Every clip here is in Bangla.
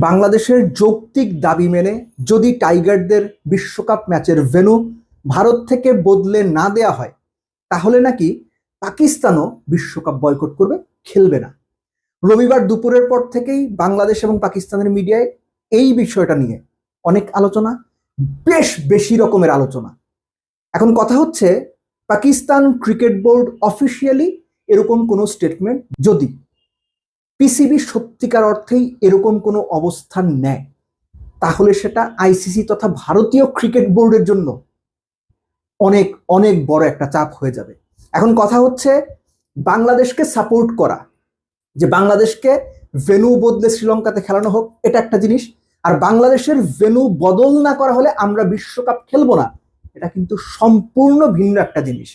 বাংলাদেশের যৌক্তিক দাবি মেনে যদি টাইগারদের বিশ্বকাপ ম্যাচের ভেন্যু ভারত থেকে বদলে না দেয়া হয়, তাহলে নাকি পাকিস্তানও বিশ্বকাপ বয়কট করবে, খেলবে না। রবিবার দুপুরের পর থেকেই বাংলাদেশ এবং পাকিস্তানের মিডিয়ায় এই বিষয়টা নিয়ে অনেক আলোচনা, বেশ বেশি রকমের আলোচনা। এখন কথা হচ্ছে, পাকিস্তান ক্রিকেট বোর্ড অফিসিয়ালি এরকম কোনো স্টেটমেন্ট যদি পিসিবি সত্যিকার অর্থেই এরকম কোনো অবস্থান নেয়, তাহলে সেটা আইসিসি তথা ভারতীয় ক্রিকেট বোর্ডের জন্য অনেক অনেক বড় একটা চাপ হয়ে যাবে। এখন কথা হচ্ছে, বাংলাদেশকে সাপোর্ট করা, যে বাংলাদেশকে ভেন্যু বদলে শ্রীলঙ্কাতে খেলানো হোক, এটা একটা জিনিস। আর বাংলাদেশের ভেন্যু বদল না করা হলে আমরা বিশ্বকাপ খেলবো না, এটা কিন্তু সম্পূর্ণ ভিন্ন একটা জিনিস।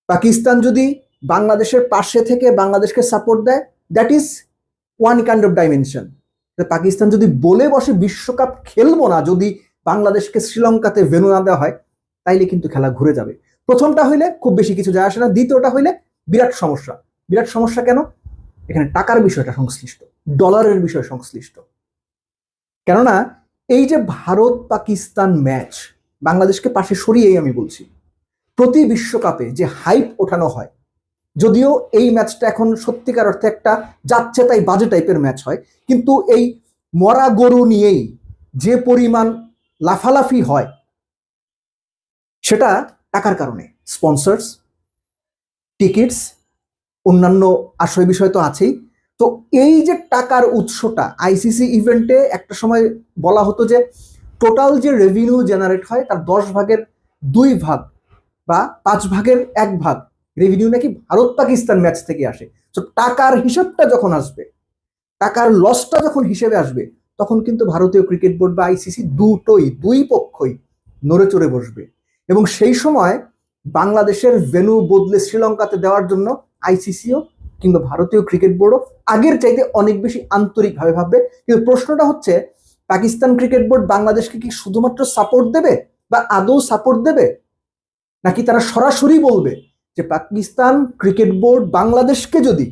পাকিস্তান যদি বাংলাদেশের পাশে থেকে বাংলাদেশকে সাপোর্ট দেয়, that is one kind of dimension. Pakistan যদি বলে বসে বিশ্বকাপ খেলবো না যদি বাংলাদেশকে শ্রীলঙ্কাতে ভেন্যু না দেওয়া হয়, তাইলে কিন্তু খেলা ঘুরে যাবে। প্রথমটা হইলে খুব বেশি কিছু যায় আসে না, দ্বিতীয়টা হইলে বিরাট সমস্যা। বিরাট সমস্যা কেন? এখানে টাকার বিষয়টা সংশ্লিষ্ট, ডলারের বিষয় সংশ্লিষ্ট। কেননা এই যে ভারত পাকিস্তান ম্যাচ, বাংলাদেশকে পাশে সরিয়েই আমি বলছি, প্রতি বিশ্বকাপে যে হাইপ ওঠানো হয়, যদিও এই ম্যাচটা এখন সত্যিকার অর্থে একটা যাচ্ছে তাই বাজে টাইপের ম্যাচ হয়, কিন্তু এই মরা গরু নিয়েই যে পরিমাণ লাফালাফি হয়, সেটা টাকার কারণে। স্পন্সর্স, টিকিটস, অন্যান্য আশয় বিষয় তো আছেই। তো এই যে টাকার উৎসটা, আইসিসি ইভেন্টে একটা সময় বলা হতো যে টোটাল যে রেভিনিউ জেনারেট হয় তার 10 ভাগের 2 ভাগ বা 5 ভাগের 1 ভাগ রেভিনিউ নাকি ভারত পাকিস্তান ম্যাচ থেকে আসে। তো টাকার হিসাবটা যখন আসবে, টাকার লসটা যখন হিসেবে আসবে, তখন কিন্তু ভারতীয় ক্রিকেট বোর্ড বা আইসিসি দুই পক্ষই নড়ে চড়ে বসবে। এবং সেই সময় বাংলাদেশের ভেন্যু বদলে শ্রীলঙ্কাতে দেওয়ার জন্য আইসিসিও কিংবা ভারতীয় ক্রিকেট বোর্ডও আগের চাইতে অনেক বেশি আন্তরিকভাবে ভাববে। কিন্তু প্রশ্নটা হচ্ছে, পাকিস্তান ক্রিকেট বোর্ড বাংলাদেশকে কি শুধুমাত্র সাপোর্ট দেবে বা আদৌ সাপোর্ট দেবে, নাকি তারা সরাসরি বলবে যে পাকিস্তান ক্রিকেট বোর্ড বাংলাদেশকে যদি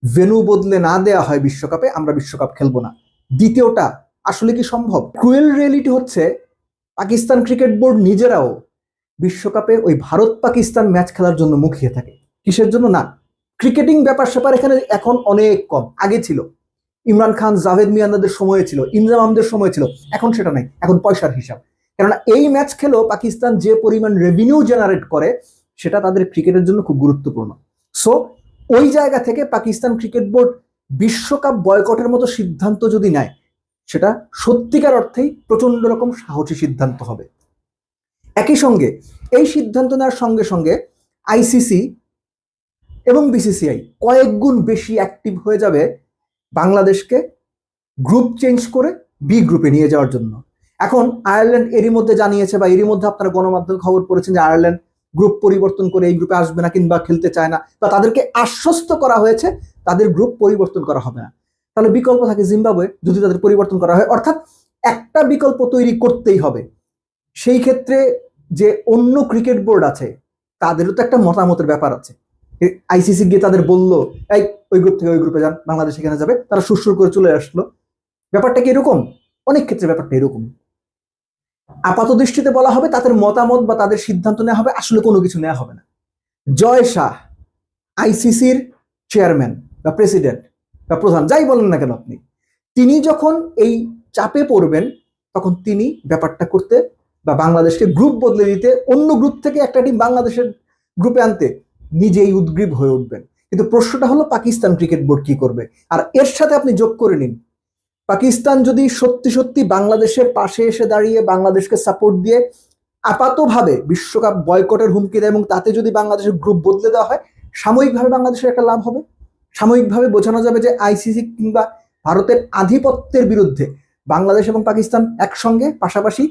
ভেন্যু বদলে না দেয়া হয় বিশ্বকাপে, আমরা বিশ্বকাপ খেলবো না। দ্বিতীয়টা আসলে কি সম্ভব? ক্রুয়েল রিয়েলিটি হচ্ছে, পাকিস্তান ক্রিকেট বোর্ড নিজেরাও বিশ্বকাপে ওই ভারত পাকিস্তান ম্যাচ খেলার জন্য মুখিয়ে থাকে। কিসের জন্য? না, ক্রিকেটিং ব্যাপার স্যাপার এখানে এখন অনেক কম। আগে ছিল, ইমরান খান, জাভেদ মিয়ানদের সময়ে ছিল, ইনজাম আহমেদের সময় ছিল, এখন সেটা নাই। এখন পয়সার হিসাব। কেননা এই ম্যাচ খেলেও পাকিস্তান যে পরিমাণ রেভিনিউ জেনারেট করে, সেটা তাদের ক্রিকেটের জন্য খুব গুরুত্বপূর্ণ। সো ওই জায়গা থেকে পাকিস্তান ক্রিকেট বোর্ড বিশ্বকাপ বয়কটের মতো সিদ্ধান্ত যদি নেয়, সেটা সত্যিকার অর্থেই প্রচন্ড রকম সাহসী সিদ্ধান্ত হবে। একই সঙ্গে এই সিদ্ধান্ত নেওয়ার সঙ্গে সঙ্গে আইসিসি এবং বিসিসিআই কয়েক গুণ বেশি অ্যাক্টিভ হয়ে যাবে বাংলাদেশকে গ্রুপ চেঞ্জ করে বি গ্রুপে নিয়ে যাওয়ার জন্য। এখন আয়ারল্যান্ড এরই মধ্যে জানিয়েছে, বা এরই মধ্যে আপনারা গণমাধ্যমে খবর পড়েছেন যে আয়ারল্যান্ড গ্রুপ পরিবর্তন করে এই গ্রুপে আসবে না কিংবা খেলতে চায় না, বা তাদেরকে আশ্বস্ত করা হয়েছে তাদের গ্রুপ পরিবর্তন করা হবে না। তাহলে বিকল্প থাকে জিম্বাবুয়ে, যদি তাদের পরিবর্তন করা হয়। অর্থাৎ একটা বিকল্প তৈরি করতেই হবে। সেই ক্ষেত্রে যে অন্য ক্রিকেট বোর্ড আছে, তাদেরও তো একটা মতামতের ব্যাপার আছে। আইসিসি গিয়ে তাদের বললো, এই ওই গ্রুপ থেকে ওই গ্রুপে যান, বাংলাদেশ এখানে যাবে, তারা সুরসুর করে চলে আসলো। ব্যাপারটা কি এরকম? অনেক ক্ষেত্রে ব্যাপারটা এরকম। আপাত দৃষ্টিতে বলা হবে তাদের মতামত বা তাদের সিদ্ধান্ত নেওয়া হবে, আসলে কোনো কিছু নেওয়া হবে না। জয় শাহ, আইসিসির চেয়ারম্যান বা প্রেসিডেন্ট বা প্রধান, যাই বলেন না কেন আপনি, তিনি যখন এই চাপে পড়বেন, তখন তিনি ব্যাপারটা করতে বা বাংলাদেশকে গ্রুপ বদলে দিতে, অন্য গ্রুপ থেকে একটা টিম বাংলাদেশের গ্রুপে আনতে নিজেই উদ্গ্রীব হয়ে উঠবেন। কিন্তু প্রশ্নটা হলো, পাকিস্তান ক্রিকেট বোর্ড কি করবে? আর এর সাথে আপনি যোগ করে নিন, পাকিস্তান যদি সত্যি সত্যি বাংলাদেশের পাশে এসে দাঁড়িয়ে বাংলাদেশকে সাপোর্ট দিয়ে আপাতভাবে বিশ্বকাপ বয়কটের হুমকি দেয়, এবং তাতে যদি বাংলাদেশের গ্রুপ বদলে দেওয়া হয়, সাময়িকভাবে বাংলাদেশের একটা লাভ হবে। সাময়িকভাবে বোঝানো যাবে যে আইসিসি কিংবা ভারতের আধিপত্যের বিরুদ্ধে বাংলাদেশ এবং পাকিস্তান একসঙ্গে, পাশাপাশি।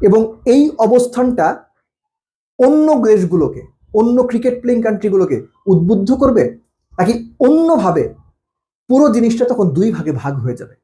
এবং এই অবস্থানটা অন্য দেশগুলোকে, অন্য ক্রিকেট প্লেইং কান্ট্রিগুলোকে উদ্বুদ্ধ করবে, নাকি অন্যভাবে পুরো জিনিসটা তখন 2 ভাগে ভাগ হয়ে যাবে।